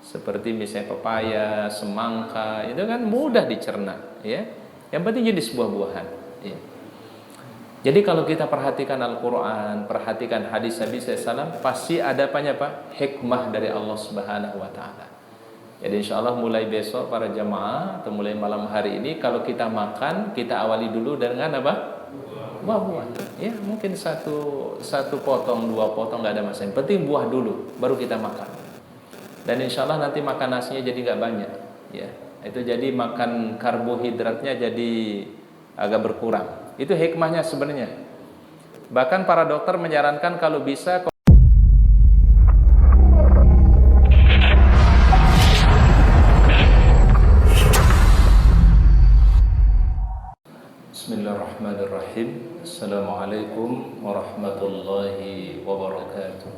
seperti misalnya pepaya, semangka, itu kan mudah dicerna, ya. Yang penting jadi buah-buahan, ya. Jadi kalau kita perhatikan Al-Quran, perhatikan hadis Nabi SAW, pasti ada apanya Pak? Hikmah dari Allah Subhanahu Wa Taala. Jadi insya Allah mulai besok para jamaah atau mulai malam hari ini, kalau kita makan, kita awali dulu dengan apa? Buah-buah. Ya mungkin satu potong, dua potong nggak ada masalah. Yang penting buah dulu, baru kita makan. Dan insya Allah nanti makan nasinya jadi nggak banyak. Ya, itu jadi makan karbohidratnya jadi agak berkurang. Itu hikmahnya sebenarnya. Bahkan para dokter menyarankan kalau bisa. Bismillahirrahmanirrahim. Assalamualaikum warahmatullahi wabarakatuh.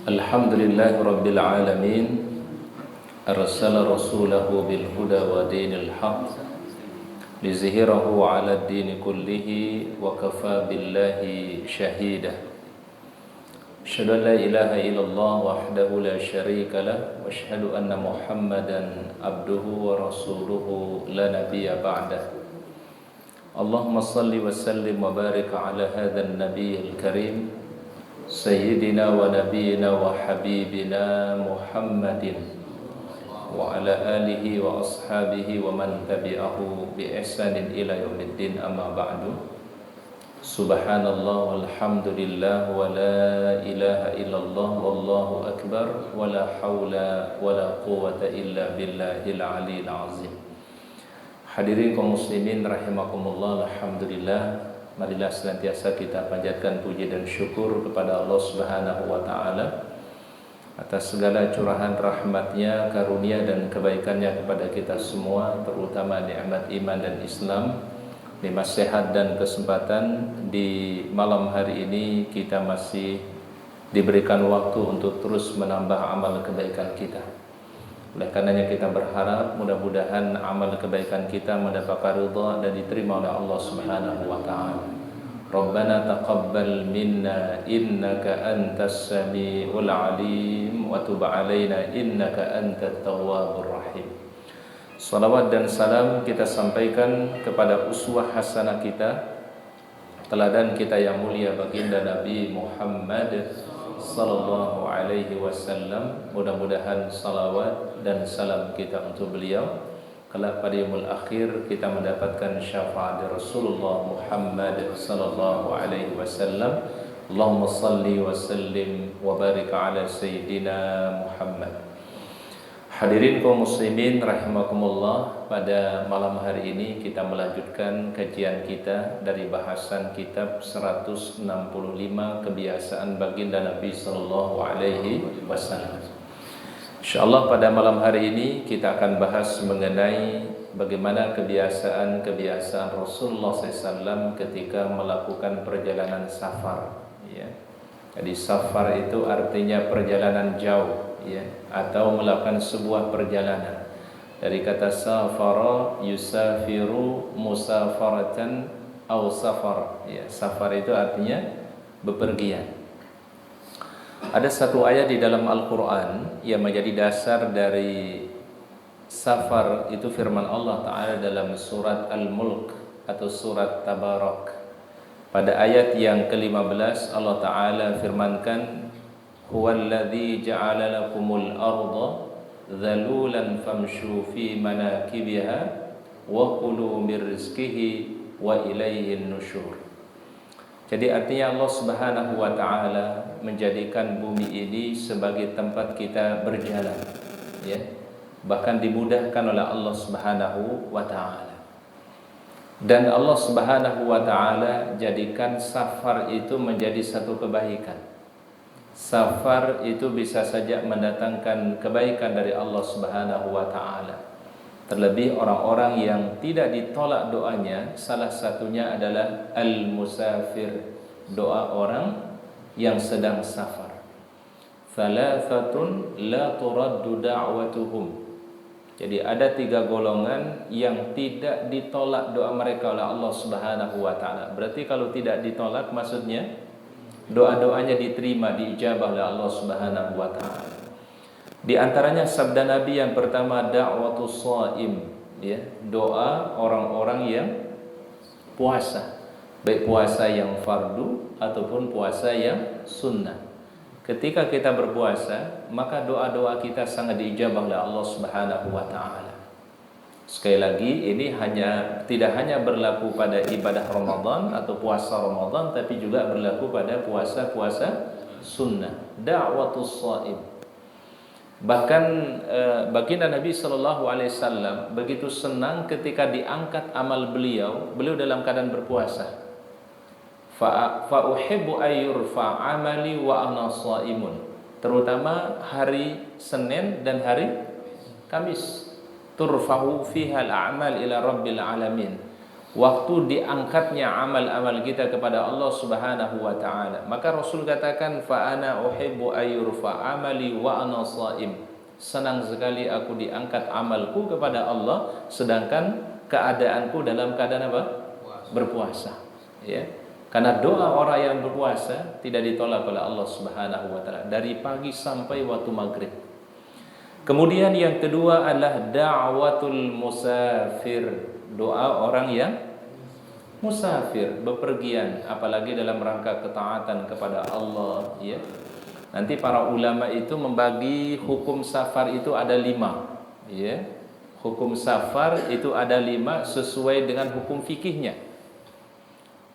Alhamdulillahi rabbil alamin. Arsala rasulahu bil huda wa dinil haq lizhirahu ala ad-din kullihi wa kafa billahi shahida. Asyhadu an la ilaha illallah wahdahu la syarika lah wa asyhadu anna Muhammadan abduhu wa rasuluhu la nabiyya ba'dah. Allahumma salli wa sallim wa barik ala hadzal nabiyil karim sayyidina wa nabiyyina wa habibina Muhammadin wa ala alihi wa ashabihi wa man tabi'ahu bi ihsanin ila yaumiddin, amma ba'du. Subhanallah walhamdulillah wa la ilaha illallah wallahu akbar wa la hawla wa la quwwata illa billahil aliyil azim. Hadirin kaum muslimin rahimakumullah, alhamdulillah, marilah senantiasa kita panjatkan puji dan syukur kepada Allah Subhanahu wa taala atas segala curahan rahmatnya, karunia dan kebaikannya kepada kita semua, terutama nikmat iman dan Islam. Nikmat sehat dan kesempatan di malam hari ini kita masih diberikan waktu untuk terus menambah amal kebaikan kita. Oleh karenanya kita berharap mudah-mudahan amal kebaikan kita mendapatkan ridha dan diterima oleh Allah Subhanahu wa taala. Rabbana taqabbal minna innaka antas samiul alim wa tub alaina innaka antat tawwabur rahim. Salawat dan salam kita sampaikan kepada uswah hasanah kita, teladan kita yang mulia baginda Nabi Muhammad sallallahu alaihi wasallam. Mudah-mudahan salawat dan salam kita untuk beliau kelak pada yaumul akhir kita mendapatkan syafaat Rasulullah Muhammad sallallahu alaihi wasallam. Allahumma salli wa sallim wa barik ala sayyidina Muhammad. Hadirin kaum muslimin rahimakumullah, pada malam hari ini kita melanjutkan kajian kita dari bahasan kitab 165 kebiasaan baginda Nabi sallallahu alaihi wasallam. Insyaallah pada malam hari ini kita akan bahas mengenai bagaimana kebiasaan Rasulullah SAW ketika melakukan perjalanan safar. Ya. Jadi safar itu artinya perjalanan jauh, ya, atau melakukan sebuah perjalanan. Dari kata safara yusafiru musafaratan au safar. Ya, safar itu artinya bepergian. Ada satu ayat di dalam Al-Quran yang menjadi dasar dari safar, itu firman Allah Ta'ala dalam surat Al-Mulk atau surat Tabarak. Pada ayat yang ke-15 Allah Ta'ala firmankan, huwallazi ja'ala lakumul arda dhalulan famshu fi manakibiha wa kulu mir rizqihi wa ilaihin nusyur. Jadi artinya Allah Subhanahu wa taala menjadikan bumi ini sebagai tempat kita berjalan, ya. Bahkan dimudahkan oleh Allah Subhanahu wa taala. Dan Allah Subhanahu wa taala jadikan safar itu menjadi satu kebaikan. Safar itu bisa saja mendatangkan kebaikan dari Allah Subhanahu wa taala. Terlebih orang-orang yang tidak ditolak doanya, salah satunya adalah al-musafir, doa orang yang sedang safar. Thalathatun la turaddu da'watuhum. Jadi ada 3 golongan yang tidak ditolak doa mereka oleh Allah Subhanahu wa taala. Berarti kalau tidak ditolak maksudnya doa-doanya diterima, diijabah oleh Allah Subhanahu wa taala. Di antaranya sabda Nabi yang pertama, da'watus shaim, ya, doa orang-orang yang puasa, baik puasa yang fardu ataupun puasa yang sunnah. Ketika kita berpuasa, maka doa-doa kita sangat diijabah oleh Allah Subhanahu wa taala. Sekali lagi, ini tidak hanya berlaku pada ibadah Ramadan atau puasa Ramadan, tapi juga berlaku pada puasa-puasa sunnah. Da'watus shaim. Bahkan baginda Nabi Shallallahu Alaihi Wasallam begitu senang ketika diangkat amal beliau dalam keadaan berpuasa. Fa uhibbu ayyurfa amali wa ana shaimun. Terutama hari Senin dan hari Kamis. Turfahu fiha al-a'mal ila rabbil alamin. Waktu diangkatnya amal-amal kita kepada Allah Subhanahu wa taala. Maka Rasul katakan, fa ana uhibbu ayyurfa amali wa ana shaim. Senang sekali aku diangkat amalku kepada Allah sedangkan keadaanku dalam keadaan apa? Berpuasa. Ya. Karena doa orang yang berpuasa tidak ditolak oleh Allah Subhanahu wa taala dari pagi sampai waktu maghrib. Kemudian yang kedua adalah da'watul musafir, doa orang yang musafir, bepergian, apalagi dalam rangka ketaatan kepada Allah, ya. Nanti para ulama itu membagi hukum safar itu ada 5, ya. Hukum safar itu ada 5 sesuai dengan hukum fikihnya.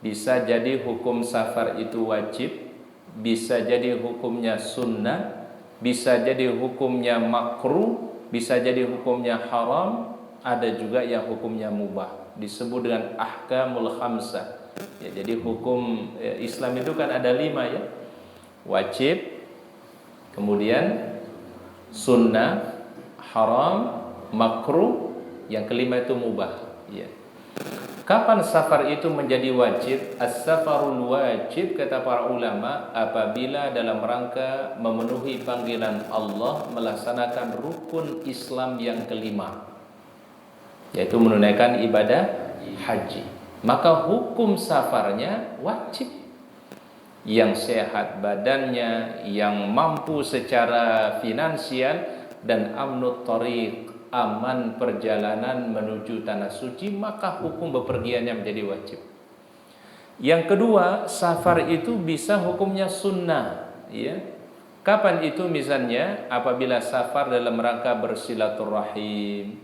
Bisa jadi hukum safar itu wajib, bisa jadi hukumnya sunnah, bisa jadi hukumnya makruh, bisa jadi hukumnya haram, ada juga yang hukumnya mubah. Disebut dengan ahkamul khamsah. Ya, jadi hukum Islam itu kan ada 5, ya. Wajib, kemudian sunnah, haram, makruh, yang kelima itu mubah, ya. Kapan safar itu menjadi wajib? As-safarul wajib, kata para ulama, apabila dalam rangka memenuhi panggilan Allah melaksanakan rukun Islam yang kelima, yaitu menunaikan ibadah haji. Maka hukum safarnya wajib. Yang sehat badannya, yang mampu secara finansial, dan amnut thariq, aman perjalanan menuju tanah suci, maka hukum bepergiannya menjadi wajib. Yang kedua, safar itu bisa hukumnya sunnah, ya. Kapan itu? Misalnya apabila safar dalam rangka bersilaturahim,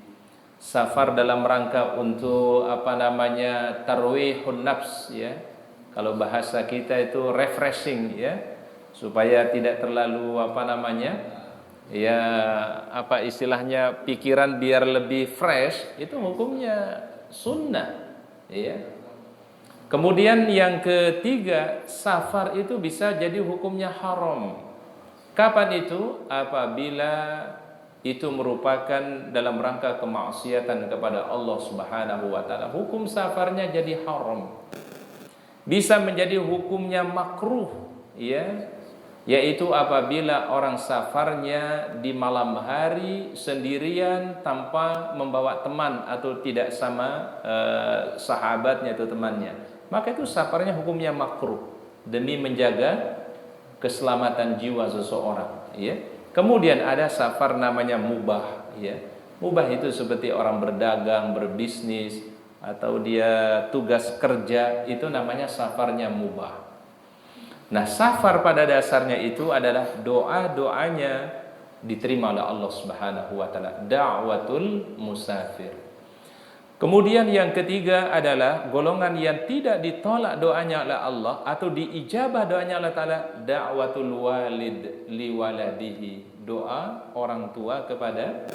safar dalam rangka untuk tarwihun nafs, ya. Kalau bahasa kita itu refreshing, ya, supaya tidak terlalu istilahnya pikiran biar lebih fresh, itu hukumnya sunnah, ya. Kemudian yang ketiga, safar itu bisa jadi hukumnya haram. Kapan itu? Apabila itu merupakan dalam rangka kemaksiatan kepada Allah Subhanahu wa taala, hukum safarnya jadi haram. Bisa menjadi hukumnya makruh, ya, yaitu apabila orang safarnya di malam hari sendirian tanpa membawa teman atau tidak sama sahabatnya atau temannya, maka itu safarnya hukumnya makruh demi menjaga keselamatan jiwa seseorang, ya. Kemudian ada safar namanya mubah, ya. Mubah itu seperti orang berdagang, berbisnis, atau dia tugas kerja, itu namanya safarnya mubah. Nah, safar pada dasarnya itu adalah doa-doanya diterima oleh Allah Subhanahu wa taala, da'watul musafir. Kemudian yang ketiga adalah golongan yang tidak ditolak doanya oleh Allah atau diijabah doanya oleh taala, da'watul walid liwaladihi, doa orang tua kepada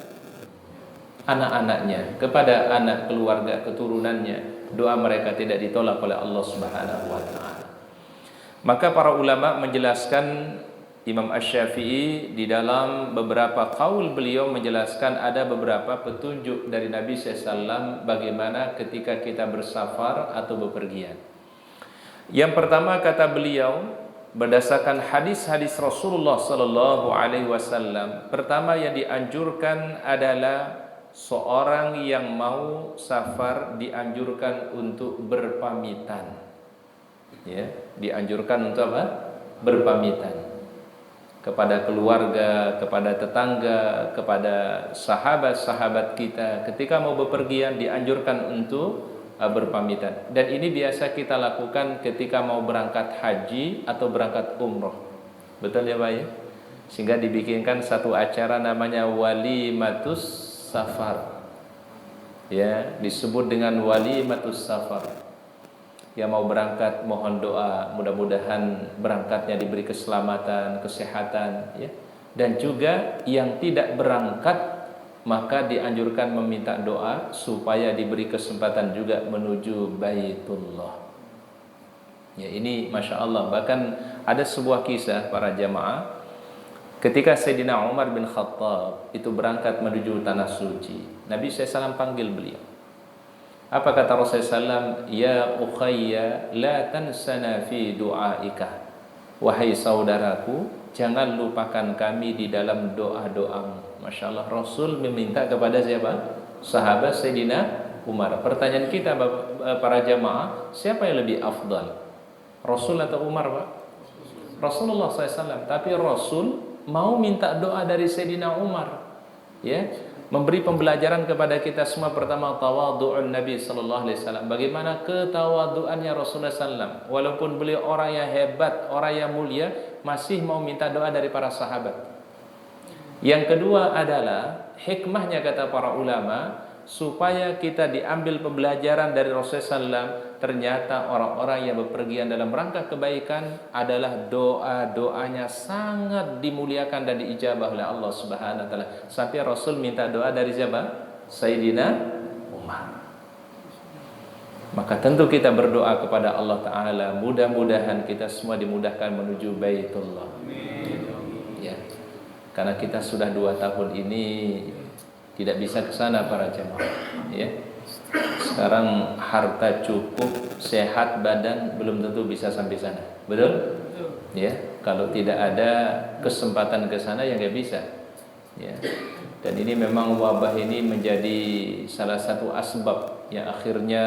anak-anaknya, kepada anak keluarga keturunannya, doa mereka tidak ditolak oleh Allah Subhanahu wa taala. Maka para ulama menjelaskan, Imam Asy-Syafi'i di dalam beberapa qaul beliau menjelaskan ada beberapa petunjuk dari Nabi SAW bagaimana ketika kita bersafar atau bepergian. Yang pertama, kata beliau, berdasarkan hadis-hadis Rasulullah Sallallahu Alaihi Wasallam, pertama yang dianjurkan adalah seorang yang mau safar dianjurkan untuk berpamitan, ya, dianjurkan untuk apa? berpamitan kepada keluarga, kepada tetangga, kepada sahabat-sahabat kita. Ketika mau bepergian dianjurkan untuk berpamitan. Dan ini biasa kita lakukan ketika mau berangkat haji atau berangkat umroh. Betul ya Pak ya? Sehingga dibikinkan satu acara namanya walimatus safar. Ya, disebut dengan walimatus safar. Yang mau berangkat mohon doa, mudah-mudahan berangkatnya diberi keselamatan, kesehatan ya. Dan juga yang tidak berangkat maka dianjurkan meminta doa supaya diberi kesempatan juga menuju Baitullah. Ya, ini Masya Allah. Bahkan ada sebuah kisah para jamaah ketika Sayyidina Umar bin Khattab itu berangkat menuju tanah suci, Nabi SAW panggil beliau. Apa kata Rasulullah SAW? Ya ukhayya la tansana fi du'aika. Wahai saudaraku, jangan lupakan kami di dalam doa-doamu. Masya Allah, Rasul meminta kepada siapa? Sahabat Sayyidina Umar. Pertanyaan kita para jamaah, siapa yang lebih afdal? Rasul atau Umar Pak? Rasulullah SAW. Tapi Rasul mau minta doa dari Sayyidina Umar, ya, memberi pembelajaran kepada kita semua. Pertama, tawadhu'un Nabi sallallahu alaihi wasallam. Bagaimana ketawaduannya Rasulullah SAW. Walaupun beliau orang yang hebat, orang yang mulia, masih mau minta doa dari para sahabat. Yang kedua adalah hikmahnya kata para ulama, supaya kita diambil pembelajaran dari Rasulullah SAW. Ternyata orang-orang yang bepergian dalam rangka kebaikan adalah doa-doanya sangat dimuliakan dan diijabah oleh Allah Subhanahu wa taala. Sampai Rasul minta doa dari siapa? Sayyidina Umar. Maka tentu kita berdoa kepada Allah Ta'ala, mudah-mudahan kita semua dimudahkan menuju Baitullah. Ya, karena kita sudah 2 tahun ini tidak bisa ke sana para jemaah. Ya, sekarang harta cukup, sehat badan, belum tentu bisa sampai sana. Betul? Ya, kalau tidak ada kesempatan ke sana ya nggak bisa. Ya. Dan ini memang wabah ini menjadi salah satu asbab yang akhirnya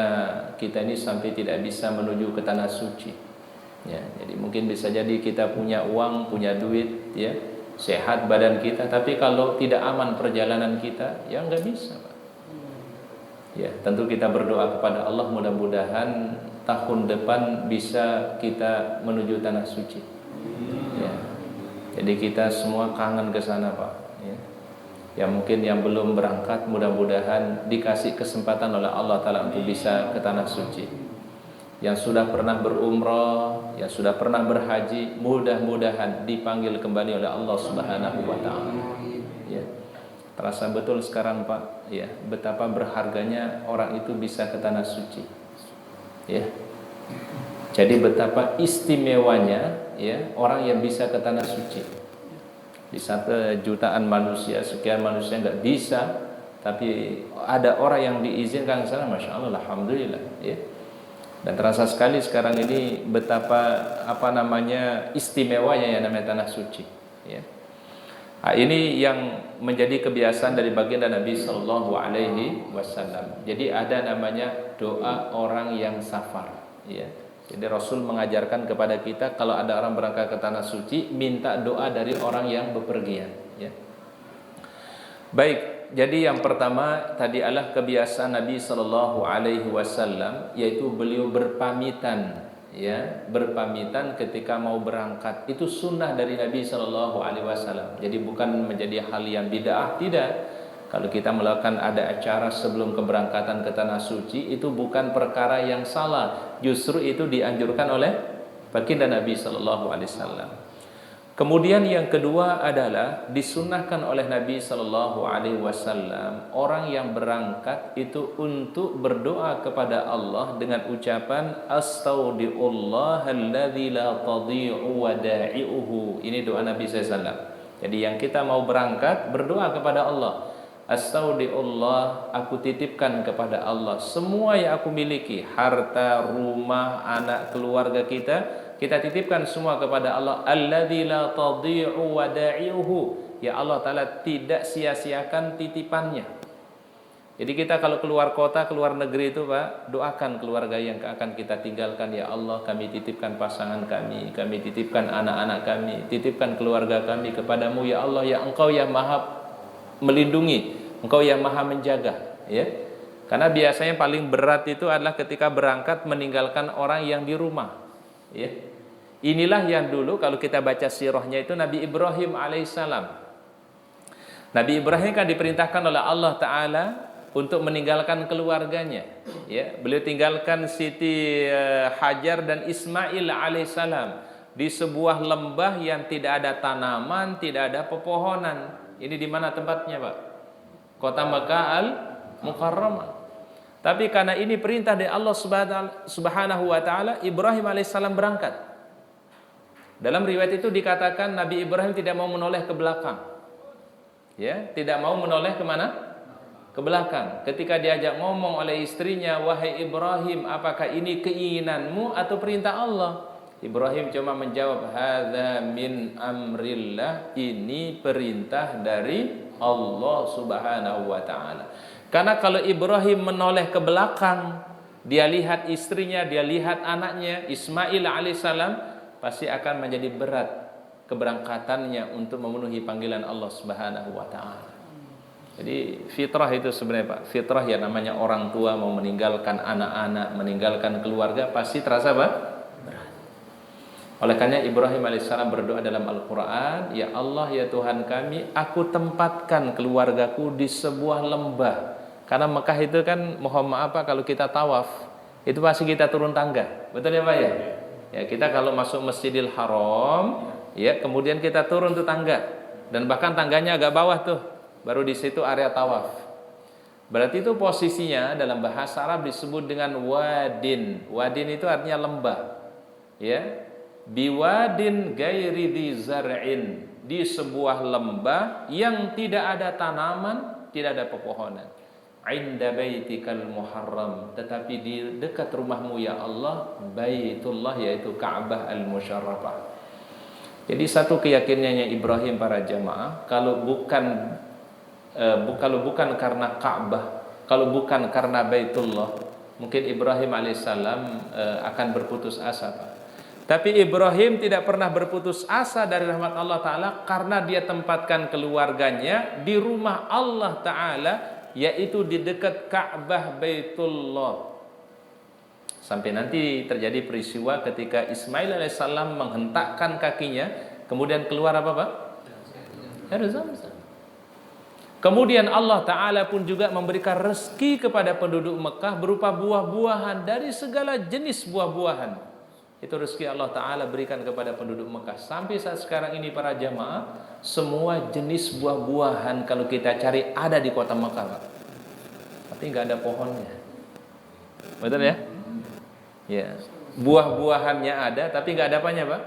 kita ini sampai tidak bisa menuju ke tanah suci. Ya, jadi mungkin bisa jadi kita punya uang, punya duit, ya, sehat badan kita, tapi kalau tidak aman perjalanan kita, ya nggak bisa, Pak. Ya, tentu kita berdoa kepada Allah mudah-mudahan tahun depan bisa kita menuju tanah suci. Ya. Jadi kita semua kangen ke sana, Pak. Ya mungkin yang belum berangkat mudah-mudahan dikasih kesempatan oleh Allah Ta'ala untuk bisa ke tanah suci. Yang sudah pernah berumrah, yang sudah pernah berhaji, mudah-mudahan dipanggil kembali oleh Allah Subhanahu wa taala. Ya. Terasa betul sekarang Pak, ya, betapa berharganya orang itu bisa ke tanah suci. Ya. Jadi betapa istimewanya ya orang yang bisa ke tanah suci. Di 1 jutaan manusia, sekian manusia nggak bisa, tapi ada orang yang diizinkan ke sana, masya Allah, alhamdulillah, ya. Dan terasa sekali sekarang ini betapa istimewanya yang namanya tanah suci, ya. Nah, ini yang menjadi kebiasaan dari baginda Nabi Sallallahu Alaihi Wasallam. Jadi ada namanya doa orang yang safar, ya. Jadi Rasul mengajarkan kepada kita kalau ada orang berangkat ke tanah suci, minta doa dari orang yang bepergian. Ya. Baik, jadi yang pertama tadi adalah kebiasaan Nabi Sallallahu Alaihi Wasallam, yaitu beliau berpamitan, ya, berpamitan ketika mau berangkat. Itu sunnah dari Nabi Sallallahu Alaihi Wasallam. Jadi bukan menjadi hal yang bid'ah, tidak. Kalau kita melakukan ada acara sebelum keberangkatan ke tanah suci, itu bukan perkara yang salah. Justru itu dianjurkan oleh baginda Nabi Sallallahu Alaihi Wasallam. Kemudian yang kedua adalah disunnahkan oleh Nabi Sallallahu Alaihi Wasallam orang yang berangkat itu untuk berdoa kepada Allah dengan ucapan Astaghfirullah-alladzi la tadhi'u wada'i'uhu. Ini doa Nabi SAW. Jadi yang kita mau berangkat berdoa kepada Allah. Astaghfirullah, aku titipkan kepada Allah semua yang aku miliki, harta, rumah, anak, keluarga kita titipkan semua kepada Allah. Alladzi la tadhi'u wada'i'uhu. Ya Allah Ta'ala tidak sia-siakan titipannya. Jadi kita kalau keluar kota, keluar negeri itu Pak, doakan keluarga yang akan kita tinggalkan. Ya Allah, kami titipkan pasangan kami titipkan anak-anak kami, titipkan keluarga kami kepadamu ya Allah, ya Engkau yang maha melindungi, Engkau yang maha menjaga, ya. Karena biasanya paling berat itu adalah ketika berangkat meninggalkan orang yang di rumah, ya. Inilah yang dulu kalau kita baca sirahnya itu Nabi Ibrahim alaihissalam. Nabi Ibrahim kan diperintahkan oleh Allah Ta'ala untuk meninggalkan keluarganya, ya. Beliau tinggalkan Siti Hajar dan Ismail alaihissalam di sebuah lembah yang tidak ada tanaman, tidak ada pepohonan. Ini di mana tempatnya, Pak? Kota Mekah al-Mukarramah. Tapi karena ini perintah dari Allah Subhanahu wa taala, Ibrahim alaihissalam berangkat. Dalam riwayat itu dikatakan Nabi Ibrahim tidak mau menoleh ke belakang. Ya, tidak mau menoleh kemana? Ke belakang. Ketika diajak ngomong oleh istrinya, wahai Ibrahim, apakah ini keinginanmu atau perintah Allah? Ibrahim cuma menjawab, hadza min amrillah, ini perintah dari Allah Subhanahu wa taala. Karena kalau Ibrahim menoleh ke belakang, dia lihat istrinya, dia lihat anaknya Ismail alaihissalam, pasti akan menjadi berat keberangkatannya untuk memenuhi panggilan Allah Subhanahu wa taala. Jadi fitrah itu sebenarnya Pak, fitrah yang namanya orang tua mau meninggalkan anak-anak, meninggalkan keluarga pasti terasa Pak berat. Oleh karena Ibrahim alaihissalam berdoa dalam Al-Quran, ya Allah ya Tuhan kami, aku tempatkan keluargaku di sebuah lembah. Karena Mekah itu kan mohon maaf Pak, kalau kita tawaf itu pasti kita turun tangga, betul ya Pak ya? Ya kita kalau masuk Masjidil Haram, ya kemudian kita turun tuh tangga, dan bahkan tangganya agak bawah tuh. Baru di situ area tawaf. Berarti itu posisinya dalam bahasa Arab disebut dengan wadin. Wadin itu artinya lembah. Ya. Biwadin ghairi dzi zar'in, di sebuah lembah yang tidak ada tanaman, tidak ada pepohonan. Inda baitikal muharram, tetapi di dekat rumahmu ya Allah, Baitullah yaitu Ka'bah al-Musyarrafah. Jadi satu keyakinannya Ibrahim para jamaah, kalau bukan karena Ka'bah, kalau bukan karena Baitullah, mungkin Ibrahim alaihissalam akan berputus asa Pak. Tapi Ibrahim tidak pernah berputus asa dari rahmat Allah Ta'ala karena dia tempatkan keluarganya di rumah Allah Ta'ala, yaitu di dekat Ka'bah Baitullah. Sampai nanti terjadi peristiwa ketika Ismail alaihissalam menghentakkan kakinya, kemudian keluar apa Pak? Air Zamzam. Kemudian Allah Ta'ala pun juga memberikan rezeki kepada penduduk Mekah berupa buah-buahan dari segala jenis buah-buahan. Itu rezeki Allah Ta'ala berikan kepada penduduk Mekah. Sampai saat sekarang ini para jamaah, semua jenis buah-buahan kalau kita cari ada di kota Mekah Pak. Tapi nggak ada pohonnya. Betul ya? Ya. Buah-buahannya ada tapi nggak ada apanya Pak?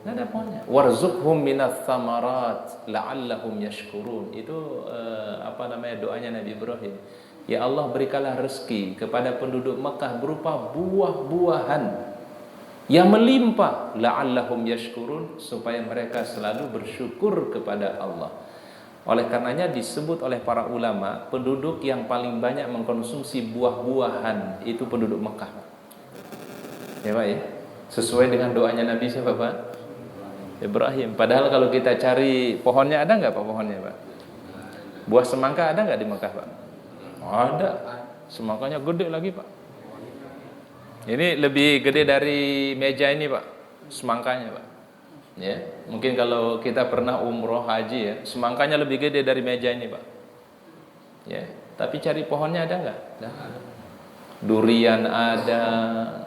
Nggak ada pohonnya. Warzuqhum minats tsamarat la'allahum yashkurun. Itu doanya Nabi Ibrahim. Ya Allah, berikanlah rezeki kepada penduduk Mekah berupa buah-buahan yang melimpah, la'allahum yashkurun, supaya mereka selalu bersyukur kepada Allah. Oleh karenanya disebut oleh para ulama, penduduk yang paling banyak mengkonsumsi buah-buahan itu penduduk Mekah. Ya Pak ya. Sesuai dengan doanya Nabi siapa Pak? Ibrahim. Padahal kalau kita cari pohonnya, ada nggak Pak pohonnya Pak? Buah semangka ada nggak di Mekah Pak? Ada. Semangkanya gede lagi Pak. Ini lebih gede dari meja ini Pak, semangkanya Pak. Ya, mungkin kalau kita pernah umroh haji ya, semangkanya lebih gede dari meja ini Pak. Ya, tapi cari pohonnya ada nggak? Durian ada,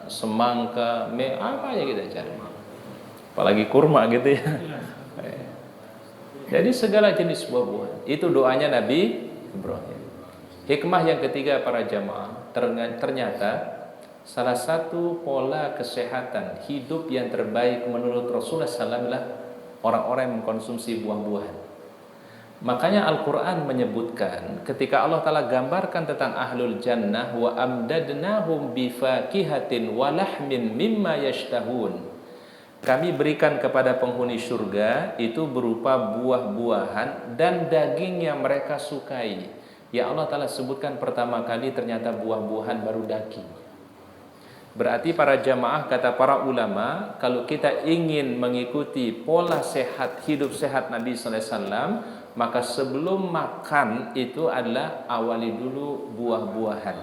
semangka, apa aja kita cari. Apalagi kurma gitu ya. Jadi segala jenis buah-buahan. Itu doanya Nabi Ibrahim. Hikmah yang ketiga para jamaah, ternyata salah satu pola kesehatan hidup yang terbaik menurut Rasulullah SAW adalah orang-orang yang mengkonsumsi buah-buahan. Makanya Al-Quran menyebutkan ketika Allah Ta'ala gambarkan tentang ahlul jannah, wa amdadnahum bifakihatin walahmin mimma yashtahun, kami berikan kepada penghuni surga itu berupa buah-buahan dan daging yang mereka sukai. Ya Allah Ta'ala sebutkan pertama kali ternyata buah-buahan baru daging. Berarti para jamaah, kata para ulama, kalau kita ingin mengikuti pola sehat, hidup sehat Nabi sallallahu alaihi wasallam, maka sebelum makan itu adalah awali dulu buah-buahan.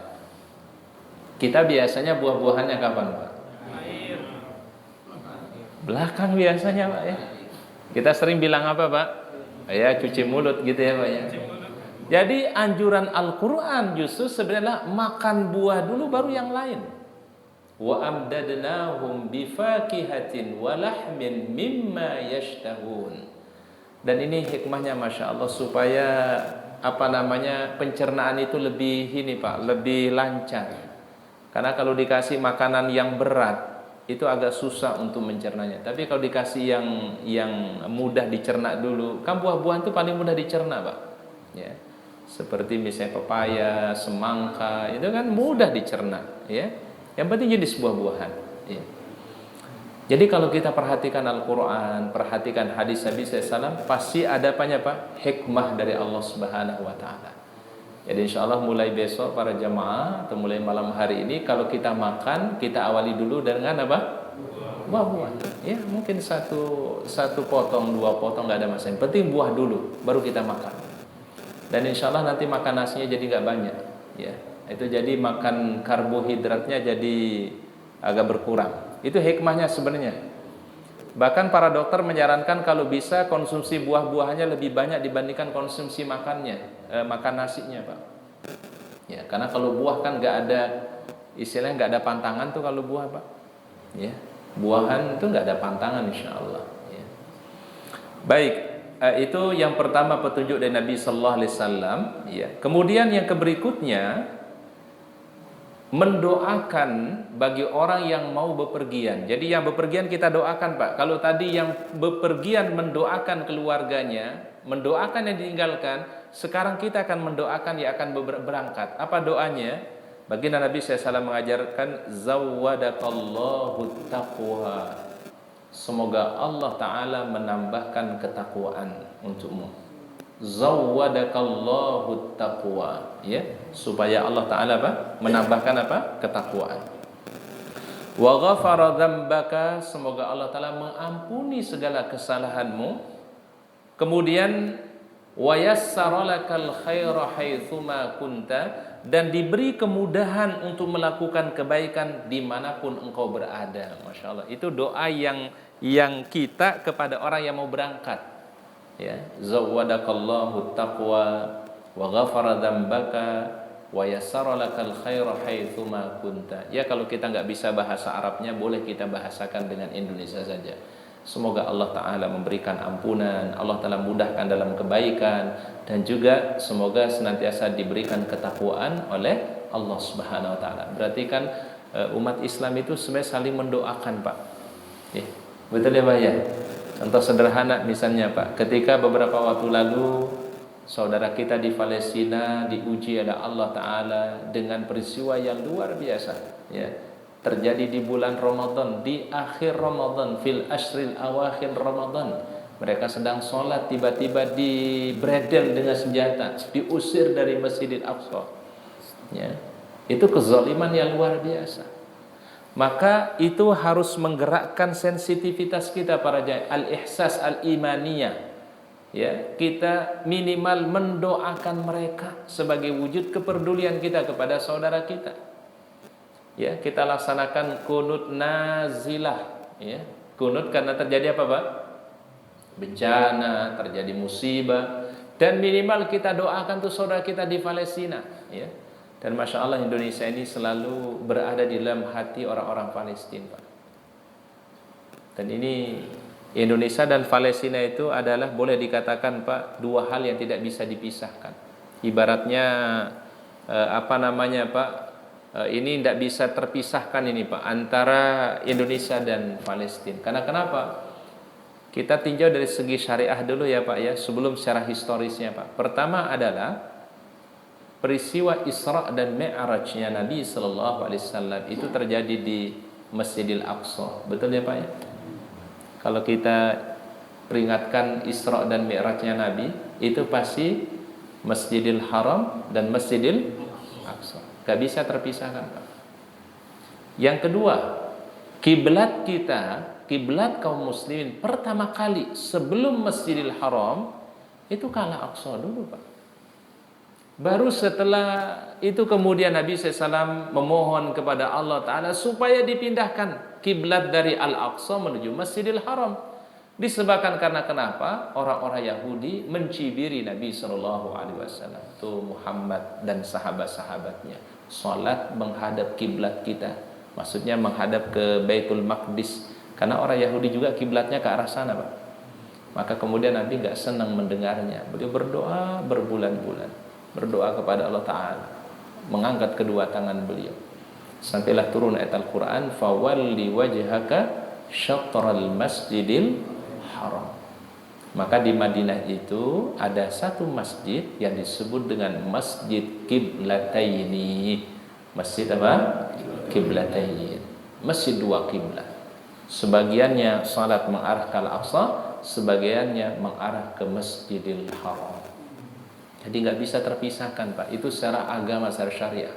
Kita biasanya buah-buahannya kapan, Pak? Belakang biasanya, Pak ya. Kita sering bilang apa, Pak? Ya, cuci mulut gitu ya, Pak ya. Jadi anjuran Al-Qur'an justru sebenarnya makan buah dulu baru yang lain. Wa amdadnahum bifakihatin wa lahmin mimma yashtahun. Dan ini hikmahnya Masya Allah supaya pencernaan itu lebih Pak, lebih lancar. Karena kalau dikasih makanan yang berat itu agak susah untuk mencernanya. Tapi kalau dikasih yang mudah dicerna dulu, kan buah-buahan itu paling mudah dicerna, Pak. Ya. Seperti misalnya pepaya, semangka, itu kan mudah dicerna, ya. Yang penting jenis buah-buahan, ya. Jadi kalau kita perhatikan Al-Quran, perhatikan hadis Nabi SAW, pasti ada apanya, Pak? Hikmah dari Allah Subhanahu Wa Taala. Jadi insya Allah mulai besok para jamaah atau mulai malam hari ini, kalau kita makan, kita awali dulu dengan apa? Buah-buahan. Ya mungkin satu potong, 2 potong nggak ada masalah. Yang penting buah dulu, baru kita makan. Dan insya Allah nanti makan nasinya jadi nggak banyak, ya. Itu jadi makan karbohidratnya jadi agak berkurang. Itu hikmahnya sebenarnya. Bahkan para dokter menyarankan kalau bisa konsumsi buah-buahannya lebih banyak dibandingkan konsumsi makan nasinya, Pak. Ya, karena kalau buah kan nggak ada, istilahnya nggak ada pantangan tuh kalau buah, Pak. Ya, buahan itu nggak ada pantangan insya Allah. Ya. Baik, itu yang pertama petunjuk dari Nabi Sallallahu Alaihi Wasallam. Ya. Kemudian yang berikutnya, mendoakan bagi orang yang mau bepergian. Jadi yang bepergian kita doakan, Pak. Kalau tadi yang bepergian mendoakan keluarganya, mendoakan yang ditinggalkan, sekarang kita akan mendoakan yang akan berangkat. Apa doanya? Baginda Nabi SAW mengajarkan, zawwadakallahu taqwa. Semoga Allah Ta'ala menambahkan ketakwaan untukmu. Zawwadakallahu taqwa, ya, supaya Allah Ta'ala menambahkan ketakwaan. Wa ghafara dzambaka, semoga Allah Ta'ala mengampuni segala kesalahanmu. Kemudian wa yassara lakal khaira haitsuma kunta, dan diberi kemudahan untuk melakukan kebaikan dimanapun engkau berada. Masya Allah, itu doa yang kita kepada orang yang mau berangkat. Ya, zawwadakallahu taqwa wa ghafara dzambaka wa yassara lakal khaira haitsuma kunta. Ya, kalau kita nggak bisa bahasa Arabnya, boleh kita bahasakan dengan Indonesia saja. Semoga Allah Ta'ala memberikan ampunan, Allah Ta'ala mudahkan dalam kebaikan, dan juga semoga senantiasa diberikan ketakwaan oleh Allah Subhanahu Wa Ta'ala. Berarti kan umat Islam itu sebenarnya saling mendoakan, Pak. Ya, betul ya, Pak ya? Contoh sederhana misalnya, Pak, ketika beberapa waktu lalu saudara kita di Palestina diuji oleh Allah Ta'ala dengan peristiwa yang luar biasa, ya, terjadi di bulan Ramadan, di akhir Ramadan, fil ashril awakhir Ramadan. Mereka sedang sholat, tiba-tiba dibredel dengan senjata, diusir dari Masjidil Aqsa, ya. Itu kezaliman yang luar biasa. Maka itu harus menggerakkan sensitivitas kita para al-ihsas al-imaniyah. Ya, kita minimal mendoakan mereka sebagai wujud kepedulian kita kepada saudara kita. Ya, kita laksanakan kunut nazilah, ya. Kunut karena terjadi apa, Pak? Bencana, terjadi musibah, dan minimal kita doakan tuh saudara kita di Palestina, ya. Dan Masya Allah, Indonesia ini selalu berada di dalam hati orang-orang Palestina, Pak. Dan ini Indonesia dan Palestina itu adalah, boleh dikatakan, Pak, dua hal yang tidak bisa dipisahkan. Ibaratnya Pak, ini tidak bisa terpisahkan ini, Pak, antara Indonesia dan Palestina. Karena kenapa? Kita tinjau dari segi syariah dulu ya, Pak ya, sebelum secara historisnya, Pak. Pertama adalah peristiwa Isra dan Mi'rajnya Nabi Sallallahu Alaihi Wasallam itu terjadi di Masjidil Aqsa. Betul ya, Pak ya? Kalau kita peringatkan Isra dan Mi'rajnya Nabi, itu pasti Masjidil Haram dan Masjidil Aqsa. Gak bisa terpisahkan, Pak. Yang kedua, kiblat kita, kiblat kaum muslimin pertama kali sebelum Masjidil Haram itu kala Aqsa dulu, Pak. Baru setelah itu kemudian Nabi SAW memohon kepada Allah Ta'ala supaya dipindahkan kiblat dari Al-Aqsa menuju Masjidil Haram. Disebabkan karena kenapa? Orang-orang Yahudi mencibiri Nabi SAW, tuh Muhammad dan sahabat-sahabatnya, salat menghadap kiblat kita, maksudnya menghadap ke Baitul Maqdis, karena orang Yahudi juga kiblatnya ke arah sana, Pak. Maka kemudian Nabi nggak senang mendengarnya. Beliau berdoa berbulan-bulan, berdoa kepada Allah Ta'ala, mengangkat kedua tangan beliau, sampailah turun ayat Al-Quran, fawalli wajhaka syatral masjidil haram. Maka di Madinah itu ada satu masjid yang disebut dengan Masjid Qiblataini. Masjid apa? Qiblataini. Masjid dua kiblat. Sebagiannya salat mengarah ke Al-Aqsa, sebagiannya mengarah ke Masjidil Haram. Jadi nggak bisa terpisahkan, Pak. Itu secara agama, secara syariah.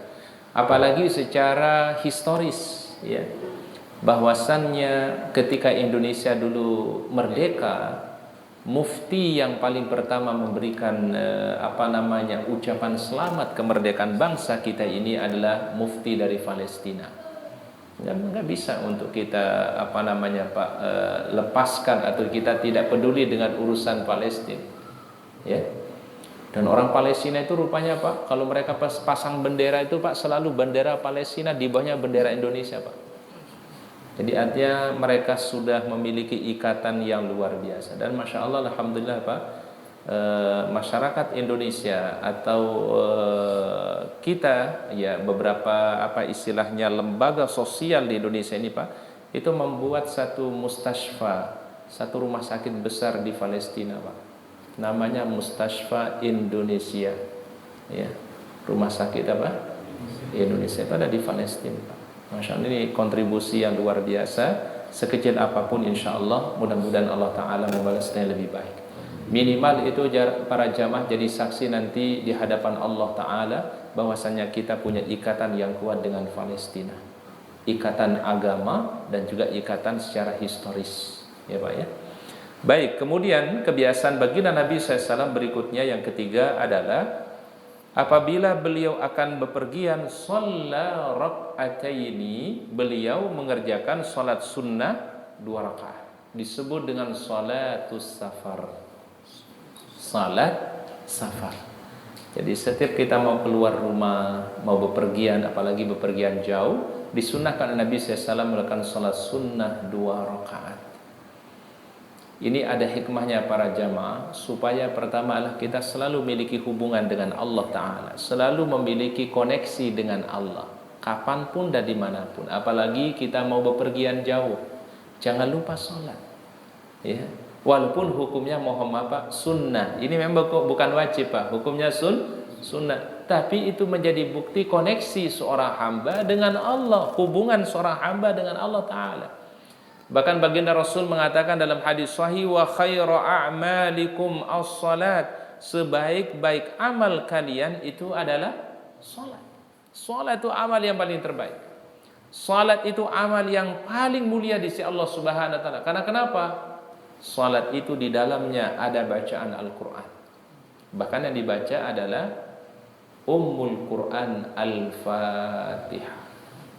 Apalagi secara historis, ya. Bahwasannya ketika Indonesia dulu merdeka, mufti yang paling pertama memberikan ucapan selamat kemerdekaan bangsa kita ini adalah mufti dari Palestina. Dan nggak bisa untuk kita lepaskan atau kita tidak peduli dengan urusan Palestina, ya. Dan orang Palestina itu rupanya, Pak, kalau mereka pasang bendera itu, Pak, selalu bendera Palestina di bawahnya bendera Indonesia, Pak. Jadi artinya mereka sudah memiliki ikatan yang luar biasa. Dan Masya Allah, Alhamdulillah, Pak, masyarakat Indonesia atau kita, ya, beberapa istilahnya lembaga sosial di Indonesia ini, Pak, itu membuat satu mustashfa, satu rumah sakit besar di Palestina, Pak. Namanya Mustashfa Indonesia, ya, rumah sakit apa? Indonesia itu ada di Palestina, Pak. Masya Allah, ini kontribusi yang luar biasa. Sekecil apapun, insya Allah, mudah-mudahan Allah Ta'ala membalasnya lebih baik. Minimal itu para jamaah jadi saksi nanti di hadapan Allah Ta'ala bahwasanya kita punya ikatan yang kuat dengan Palestina, ikatan agama dan juga ikatan secara historis, ya Pak, ya. Baik, kemudian kebiasaan baginda Nabi SAW berikutnya yang ketiga adalah apabila beliau akan bepergian, shalla rak'ataini, beliau mengerjakan salat sunnah 2 rakaat. Disebut dengan salatus safar. Salat safar. Jadi setiap kita mau keluar rumah, mau bepergian, apalagi bepergian jauh, disunnahkan Nabi SAW melakukan salat sunnah 2 rakaat. Ini ada hikmahnya para jamaah, supaya pertama adalah kita selalu memiliki hubungan dengan Allah Ta'ala, selalu memiliki koneksi dengan Allah, kapanpun dan dimanapun. Apalagi kita mau bepergian jauh, jangan lupa sholat, ya. Walaupun hukumnya sunnah. Ini memang bukan wajib, Pak. Hukumnya sunnah. Tapi itu menjadi bukti koneksi seorang hamba dengan Allah, hubungan seorang hamba dengan Allah Ta'ala. Bahkan baginda Rasul mengatakan dalam hadis sahih, wa khairu a'malikum as-salat, sebaik-baik amal kalian itu adalah salat. Salat itu amal yang paling terbaik. Salat itu amal yang paling mulia di sisi Allah Subhanahu wa taala. Karena kenapa? Salat itu di dalamnya ada bacaan Al-Qur'an. Bahkan yang dibaca adalah Ummul Quran Al-Fatihah.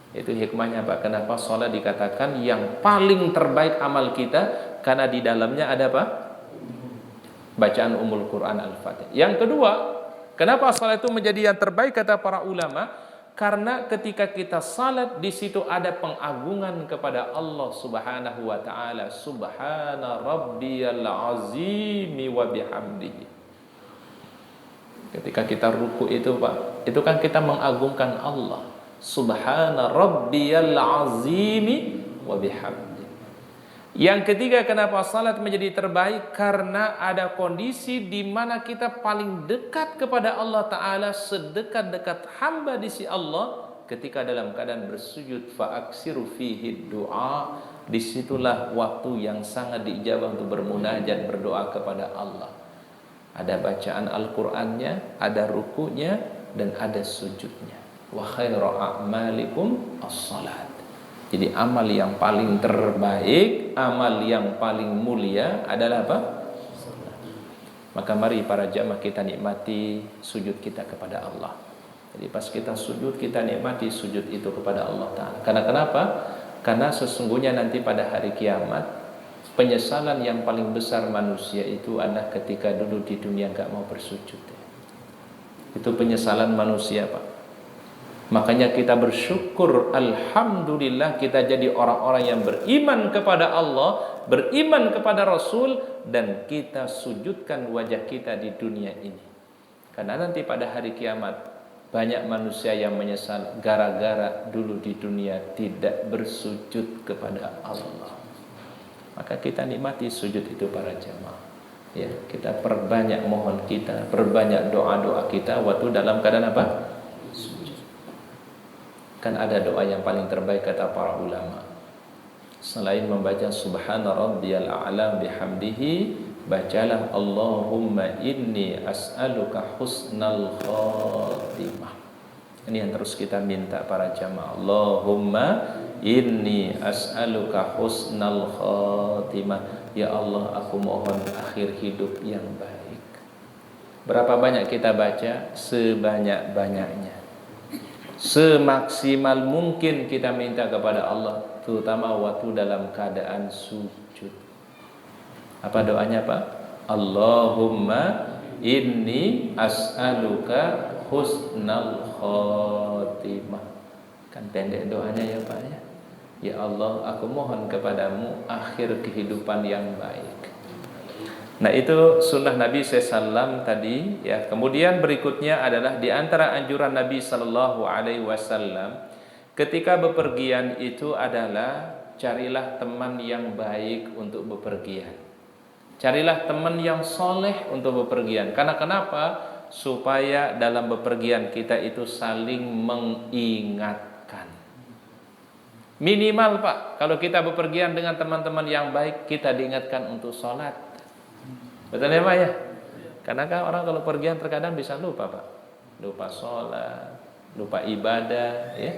Itu hikmahnya, Pak. Kenapa sholat dikatakan yang paling terbaik amal kita? Karena di dalamnya ada apa? Bacaan Ummul Quran Al-Fatihah. Yang kedua, kenapa sholat itu menjadi yang terbaik kata para ulama? Karena ketika kita salat, di situ ada pengagungan kepada Allah Subhanahu wa taala. Subhana rabbiyal azimi wa bihamdihi. Ketika kita ruku itu, Pak, itu kan kita mengagungkan Allah. Subhana rabbiyal azimi wa bihamdi. Yang ketiga, kenapa salat menjadi terbaik? Karena ada kondisi di mana kita paling dekat kepada Allah Ta'ala, sedekat-dekat hamba di sisi Allah, ketika dalam keadaan bersujud, fa'aksiru fihi du'a. Disitulah waktu yang sangat diijabah untuk bermunajat, berdoa kepada Allah. Ada bacaan Al-Qur'annya, ada rukunya, dan ada sujudnya. Wa khairu a'malikum as-salat. Jadi amal yang paling terbaik, amal yang paling mulia adalah apa? Maka mari para jamaah kita nikmati sujud kita kepada Allah. Jadi pas kita sujud, kita nikmati sujud itu kepada Allah Ta'ala. Karena kenapa? Karena sesungguhnya nanti pada hari kiamat, penyesalan yang paling besar manusia itu adalah ketika dulu di dunia gak mau bersujud. Itu penyesalan manusia, Pak. Makanya kita bersyukur, alhamdulillah kita jadi orang-orang yang beriman kepada Allah, beriman kepada Rasul, dan kita sujudkan wajah kita di dunia ini. Karena nanti pada hari kiamat banyak manusia yang menyesal gara-gara dulu di dunia tidak bersujud kepada Allah. Maka kita nikmati sujud itu para jamaah. Ya, kita perbanyak mohon kita, perbanyak doa-doa kita waktu dalam keadaan apa? Kan ada doa yang paling terbaik kata para ulama. Selain membaca subhana rabbiyal a'la bihamdihi, bacalah Allahumma inni as'aluka husnal khatimah. Ini yang terus kita minta para jamaah. Allahumma inni as'aluka husnal khatimah. Ya Allah, aku mohon akhir hidup yang baik. Berapa banyak kita baca? Sebanyak-banyaknya. Semaksimal mungkin kita minta kepada Allah, terutama waktu dalam keadaan sujud. Apa doanya, Pak? Allahumma inni as'aluka husnal khatimah. Kan pendek doanya ya, Pak ya. Ya Allah, aku mohon kepadamu akhir kehidupan yang baik. Nah, itu sunnah Nabi SAW tadi ya. Kemudian berikutnya adalah di antara anjuran Nabi SAW ketika bepergian itu adalah carilah teman yang baik untuk bepergian. Carilah teman yang soleh untuk bepergian. Karena kenapa? Supaya dalam bepergian kita itu saling mengingatkan. Minimal, Pak, kalau kita bepergian dengan teman-teman yang baik, kita diingatkan untuk sholat. Betul ya, Pak ya? Karena kan orang kalau pergian terkadang bisa lupa, Pak. Lupa sholat, lupa ibadah ya.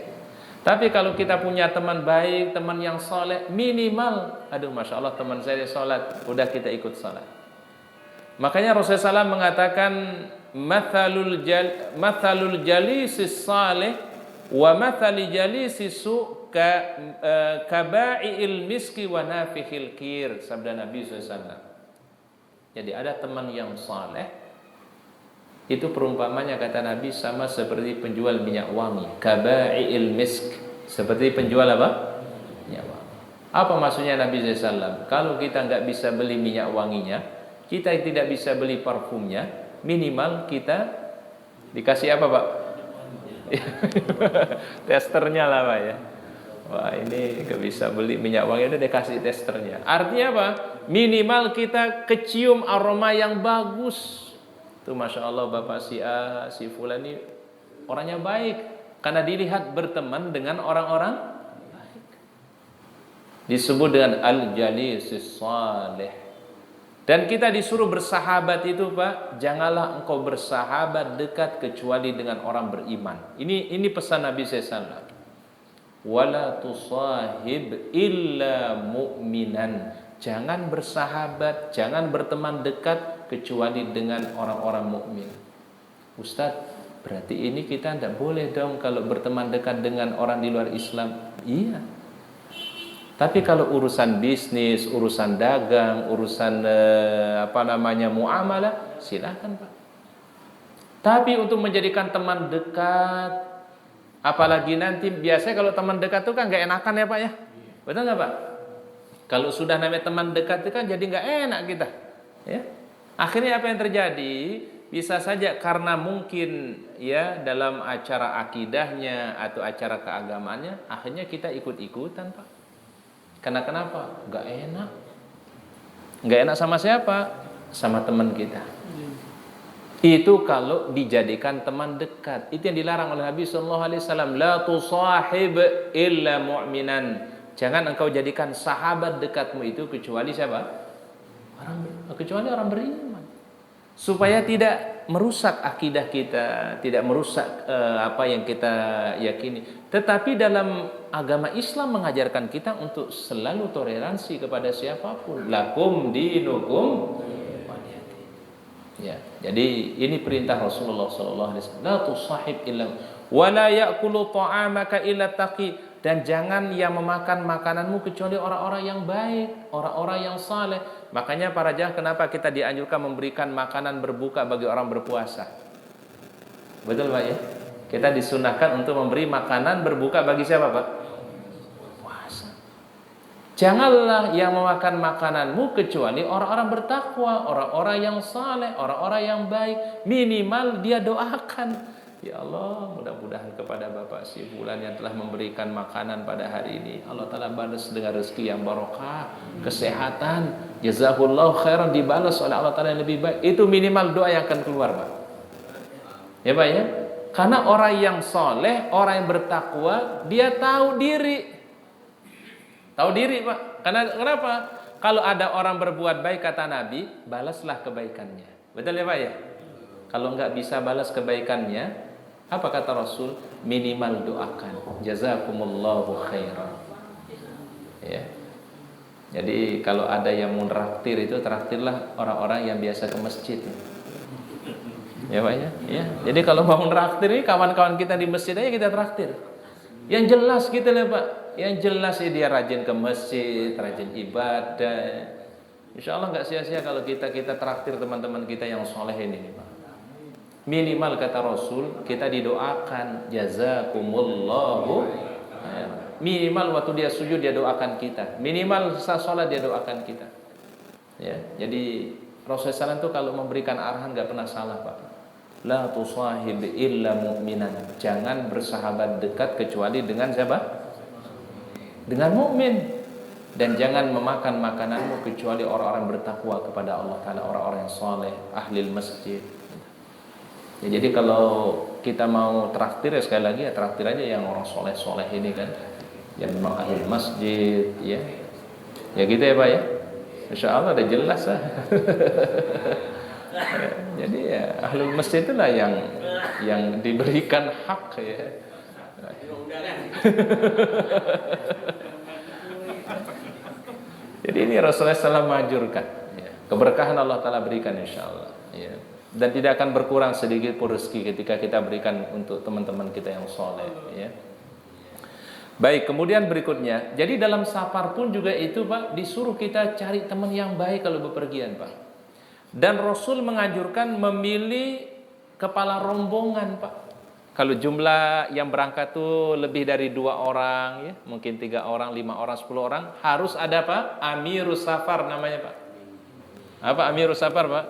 Tapi kalau kita punya teman baik, teman yang soleh, minimal, aduh Masya Allah teman saya sholat, udah kita ikut sholat. Makanya Rasulullah SAW mengatakan mathalul jalisis salih wa mathali jalisis su kaba'iil miski wa nafihil kir, sabda Nabi SAW. Jadi ada teman yang saleh, itu perumpamanya kata Nabi sama seperti penjual minyak wangi, kaba'iil misk, seperti penjual apa? Minyak wangi. Apa maksudnya Nabi SAW? Kalau kita nggak bisa beli minyak wanginya, kita tidak bisa beli parfumnya, minimal kita dikasih apa, Pak? Testernya lah, Pak ya. Wah, ini nggak bisa beli minyak wangi, udah dikasih testernya. Artinya apa? Minimal kita kecium aroma yang bagus. Tuh Masya Allah Bapak si A, si Fulan ini orangnya baik. Karena dilihat berteman dengan orang-orang baik. Disebut dengan al-jalisus salih. Dan kita disuruh bersahabat itu, Pak, janganlah engkau bersahabat dekat kecuali dengan orang beriman. Ini pesan Nabi SAW. Wala tusahib illa mu'minan. Jangan bersahabat, jangan berteman dekat kecuali dengan orang-orang mukmin. Ustaz, berarti ini kita tidak boleh dong kalau berteman dekat dengan orang di luar Islam. Iya. Tapi kalau urusan bisnis, urusan dagang, urusan muamalah, silakan, Pak. Tapi untuk menjadikan teman dekat, apalagi nanti biasanya kalau teman dekat itu kan gak enakan ya, Pak ya. Betul gak, Pak? Kalau sudah namanya teman dekat itu kan jadi gak enak kita ya. Akhirnya apa yang terjadi? Bisa saja karena mungkin ya dalam acara akidahnya atau acara keagamaannya, akhirnya kita ikut-ikutan, Pak. Karena kenapa? Gak enak. Gak enak sama siapa? Sama teman kita. Itu kalau dijadikan teman dekat. Itu yang dilarang oleh Nabi SAW. La tusahib illa mu'minan. Jangan engkau jadikan sahabat dekatmu itu kecuali siapa? Kecuali orang beriman. supaya tidak merusak akidah kita, tidak merusak apa yang kita yakini. Tetapi dalam agama Islam mengajarkan kita untuk selalu toleransi kepada siapapun. Lakum dinukum waliyadin. Ya, jadi ini perintah Rasulullah sallallahu alaihi wasallam. La tusahib illa wa la ya'kulu ta'amaka illa taqi. Dan jangan yang memakan makananmu kecuali orang-orang yang baik, orang-orang yang saleh. Makanya para jamaah, kenapa kita dianjurkan memberikan makanan berbuka bagi orang berpuasa? Betul Pak ya? Kita disunahkan untuk memberi makanan berbuka bagi siapa Pak? Puasa. Janganlah yang memakan makananmu kecuali orang-orang bertakwa, orang-orang yang saleh, orang-orang yang baik. Minimal dia doakan, ya Allah, mudah-mudahan kepada Bapak si Fulan yang telah memberikan makanan pada hari ini, Allah Ta'ala balas dengan rezeki yang barokah, kesehatan, jazakallahu khairan, dibalas oleh Allah Ta'ala yang lebih baik. Itu minimal doa yang akan keluar Pak. Ya Pak ya? Karena orang yang soleh, orang yang bertakwa, dia tahu diri. Tahu diri Pak. Karena kenapa? Kalau ada orang berbuat baik, kata Nabi, balaslah kebaikannya. Betul ya Pak ya? Kalau nggak bisa balas kebaikannya, apa kata Rasul? Minimal doakan. Jazakumullahu khairan. Ya. Jadi kalau ada yang mau traktir itu, traktirlah orang-orang yang biasa ke masjid. Ya Pak ya? Ya. Jadi kalau mau traktir ini kawan-kawan kita di masjid aja kita traktir. Yang jelas gitu lah Pak. Yang jelas ya dia rajin ke masjid, rajin ibadah. Insya Allah nggak sia-sia kalau kita traktir teman-teman kita yang soleh ini Pak. Minimal kata Rasul, kita didoakan jazakumullahu. Minimal waktu dia sujud dia doakan kita. Minimal saat sholat dia doakan kita. Ya, jadi Rasulullah SAW itu kalau memberikan arahan nggak pernah salah Pak. La tusahib illa mu'minan. Jangan bersahabat dekat kecuali dengan siapa? Dengan mukmin. Dan jangan memakan makananmu kecuali orang-orang bertakwa kepada Allah Ta'ala, orang-orang yang soleh, ahli masjid. Ya, jadi kalau kita mau traktir ya sekali lagi ya traktir aja yang orang soleh-soleh ini kan, yang memang ahli masjid ya. Ya gitu ya Pak ya. Insya Allah udah jelas lah. Ya, jadi ya ahli masjid itulah yang diberikan hak ya. Jadi ini Rasulullah SAW menganjurkan ya. Keberkahan Allah Ta'ala berikan insya Allah ya. Dan tidak akan berkurang sedikit pun rezeki ketika kita berikan untuk teman-teman kita yang soleh ya. Baik, kemudian berikutnya, jadi dalam safar pun juga itu Pak, disuruh kita cari teman yang baik kalau bepergian Pak. Dan Rasul menganjurkan memilih kepala rombongan Pak. Kalau jumlah yang berangkat tuh lebih dari 2 orang ya, mungkin 3 orang, 5 orang, 10 orang, harus ada Pak, Amirus Safar namanya Pak. Apa Amirus Safar Pak?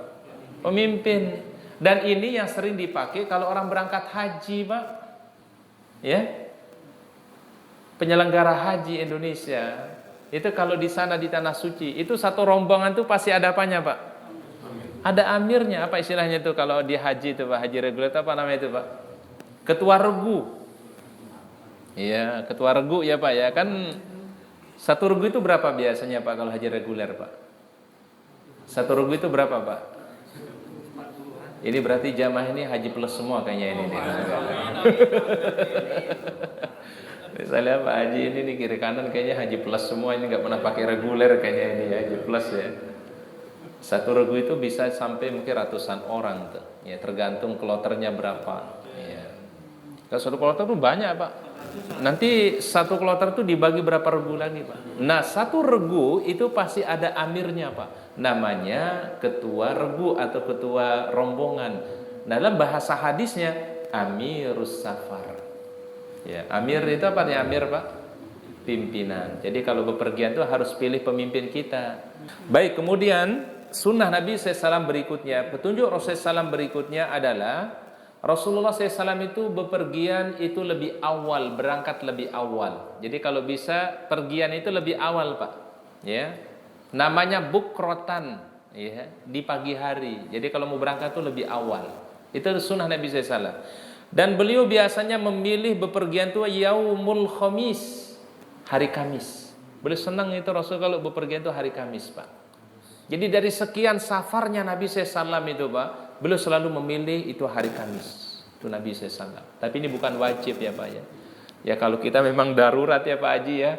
Pemimpin. Dan ini yang sering dipakai kalau orang berangkat haji Pak. Ya. Penyelenggara haji Indonesia itu kalau di sana di tanah suci itu satu rombongan tuh pasti ada apanya Pak? Ada amirnya. Apa istilahnya itu kalau di haji itu Pak? Haji reguler apa namanya itu Pak? Ketua regu. Iya, ketua regu ya Pak ya. Kan satu regu itu berapa biasanya Pak kalau haji reguler Pak? Satu regu itu berapa Pak? Ini berarti jamaah ini haji plus semua kayaknya ini. Misalnya Pak Haji ini di kiri kanan kayaknya haji plus semua, ini nggak pernah pakai reguler kayaknya ini haji plus ya. Satu regu itu bisa sampai mungkin ratusan orang tuh. Ya tergantung kloternya berapa. Ya. Kalau satu kloter tuh banyak Pak. Nanti satu kloter tuh dibagi berapa regu lagi Pak. Nah satu regu itu pasti ada amirnya Pak. Namanya ketua regu atau ketua rombongan. Dalam bahasa hadisnya Amirus Safar. Ya, amir itu apa nih amir Pak? Pimpinan. Jadi kalau bepergian itu harus pilih pemimpin kita. Baik, kemudian sunnah Nabi SAW berikutnya, petunjuk Rasulullah SAW berikutnya adalah Rasulullah SAW itu bepergian itu lebih awal, berangkat lebih awal. Jadi kalau bisa pergian itu lebih awal Pak. Ya, namanya bukrotan, ya, di pagi hari. Jadi kalau mau berangkat itu lebih awal. Itu sunnah Nabi SAW. Dan beliau biasanya memilih bepergian itu yaumul khamis, hari Kamis. Beliau senang itu Rasul kalau bepergian itu hari Kamis Pak. Jadi dari sekian safarnya Nabi SAW itu Pak, beliau selalu memilih itu hari Kamis. Itu Nabi SAW. Tapi ini bukan wajib ya Pak ya. Ya kalau kita memang darurat ya Pak Haji ya.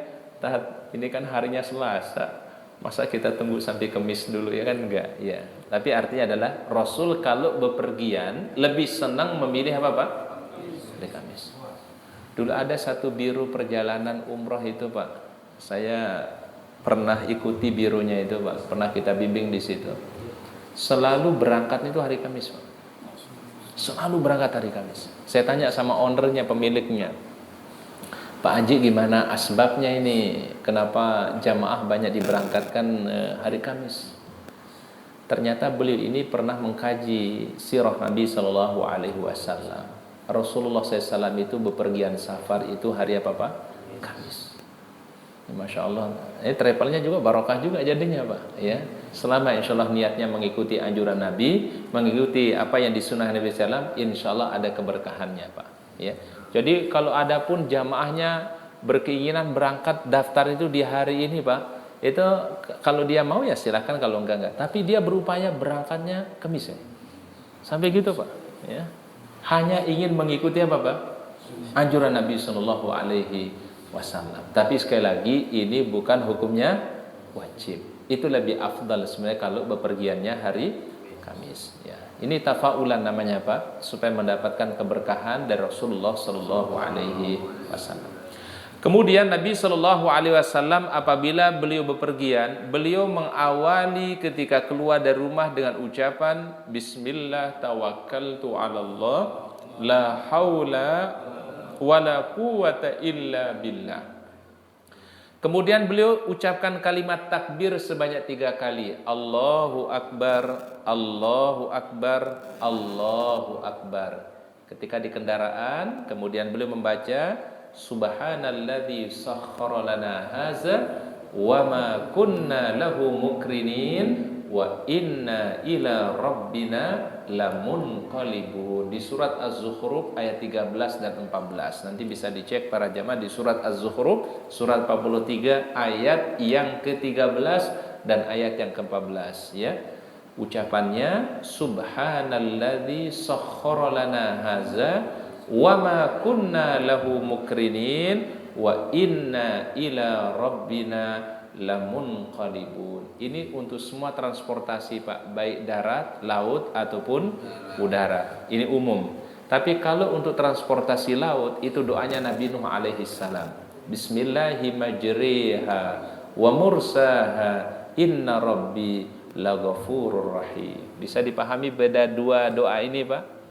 Ini kan harinya Selasa. Masa kita tunggu sampai Kamis dulu ya kan enggak ya. Tapi artinya adalah Rasul kalau bepergian lebih senang memilih apa Pak? Hari Kamis. Dulu ada satu biro perjalanan umroh itu Pak. Saya pernah ikuti bironya itu Pak. Pernah kita bimbing di situ. Selalu berangkatnya itu hari Kamis Pak. Selalu berangkat hari Kamis. Saya tanya sama ownernya, pemiliknya, Pak Haji gimana asbabnya ini? Kenapa jamaah banyak diberangkatkan hari Kamis? Ternyata beliau ini pernah mengkaji sirah Nabi Shallallahu Alaihi Wasallam. Rasulullah SAW itu bepergian safar itu hari apa Pak? Kamis. Masya Allah. Travelnya juga barokah juga jadinya Pak. Ya, selama insya Allah niatnya mengikuti anjuran Nabi, mengikuti apa yang disunah Nabi SAW, insya Allah ada keberkahannya Pak. Ya. Jadi kalau ada pun jamaahnya berkeinginan berangkat daftar itu di hari ini Pak, itu kalau dia mau ya silakan, kalau enggak. Tapi dia berupaya berangkatnya Kamis ya. Sampai gitu Pak. Ya. Hanya ingin mengikuti apa Pak? Anjuran Nabi Shallallahu Alaihi Wasallam. Tapi sekali lagi ini bukan hukumnya wajib. Itu lebih afdal sebenarnya kalau bepergiannya hari Kamis. Ya. Ini tafaulan namanya Pak, supaya mendapatkan keberkahan dari Rasulullah Sallallahu Alaihi Wasallam. Kemudian Nabi Sallallahu Alaihi Wasallam apabila beliau bepergian, beliau mengawali ketika keluar dari rumah dengan ucapan Bismillah tawakkaltu 'ala Allah la haula wala quwwata illa billah. Kemudian beliau ucapkan kalimat takbir sebanyak 3 kali. Allahu Akbar, Allahu Akbar, Allahu Akbar. Ketika di kendaraan, kemudian beliau membaca Subhanalladzi sakhkhara lana hadza wa ma kunna lahu mukrinin wa inna ila rabbina lamunqalibun. Di surat Az-Zukhruf ayat 13 dan 14. Nanti bisa dicek para jamaah di surat Az-Zukhruf surat 43 ayat yang ke-13 dan ayat yang ke-14 ya. Ucapannya Subhanalladzi sakhkhara lana hadza wa ma kunna lahu mukrinin wa inna ila rabbina lamunqalibun. Ini untuk semua transportasi Pak, baik darat, laut ataupun udara. Ini umum. Tapi kalau untuk transportasi laut itu doanya Nabi Nuh alaihi salam. Bismillahimajriha wa mursaha inna rabbi laghafurur rahim. Bisa dipahami beda dua doa ini Pak?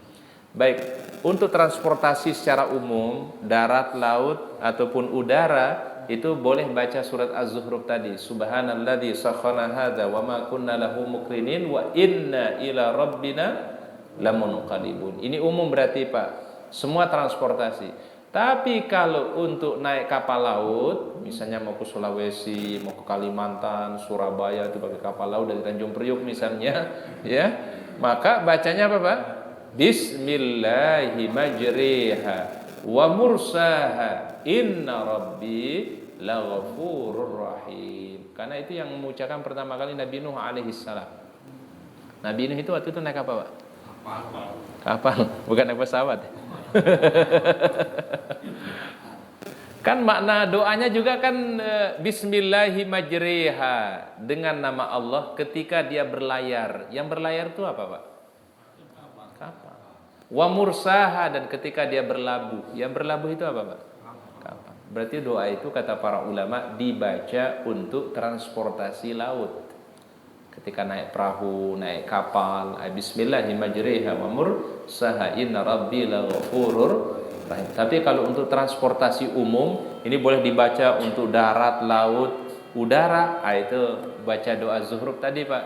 Baik, untuk transportasi secara umum, darat, laut ataupun udara, itu boleh baca surat Az-Zukhruf tadi. Subhanalladzi sakhkhara hadza wa ma kunna lahu mukrinin wa inna ila rabbina lamunqalibun. Ini umum berarti Pak, semua transportasi. Tapi kalau untuk naik kapal laut, misalnya mau ke Sulawesi, mau ke Kalimantan, Surabaya itu pakai kapal laut dari Tanjung Priuk misalnya, ya, maka bacanya apa Pak? Bismillahimajriha wa mursaha inna rabbi laghafurur rahim. Karena itu yang mengucapkan pertama kali Nabi Nuh alaihi salam. Nabi Nuh itu waktu itu naik apa Pak? Kapal, bukan naik pesawat. Kan makna doanya juga kan Bismillahimajriha, dengan nama Allah ketika dia berlayar. Yang berlayar itu apa Pak? Kapal. Wa mursaha, dan ketika dia berlabuh. Yang berlabuh itu apa Pak? Kapal. Berarti doa itu kata para ulama dibaca untuk transportasi laut. Ketika naik perahu, naik kapal, Bismillahirrahmanirrahim wa mursaha inna rabbi laghafurur rahim. Tapi kalau untuk transportasi umum ini boleh dibaca untuk darat, laut, udara. Itu baca doa Zuhruf tadi Pak.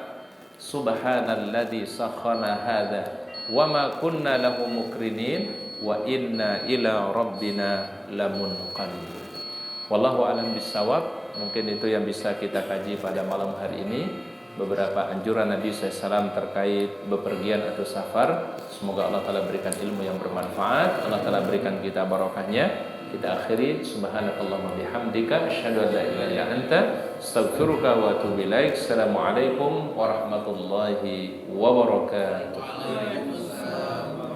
Subhanalladzi sakhkhara hadza wa ma kunna lahu mukrinin wa inna ila rabbina lamunqalibun. Wallahu a'lam bissawab. Mungkin itu yang bisa kita kaji pada malam hari ini. Beberapa anjuran Nabi SAW terkait bepergian atau safar. Semoga Allah Ta'ala berikan ilmu yang bermanfaat, Allah Ta'ala berikan kita barokahnya. kita akhiri. Subhanakallahumma bihamdika asyhadu an la ilaha illa anta astaghfiruka wa atubu ilaik. Assalamualaikum warahmatullahi wabarakatuh.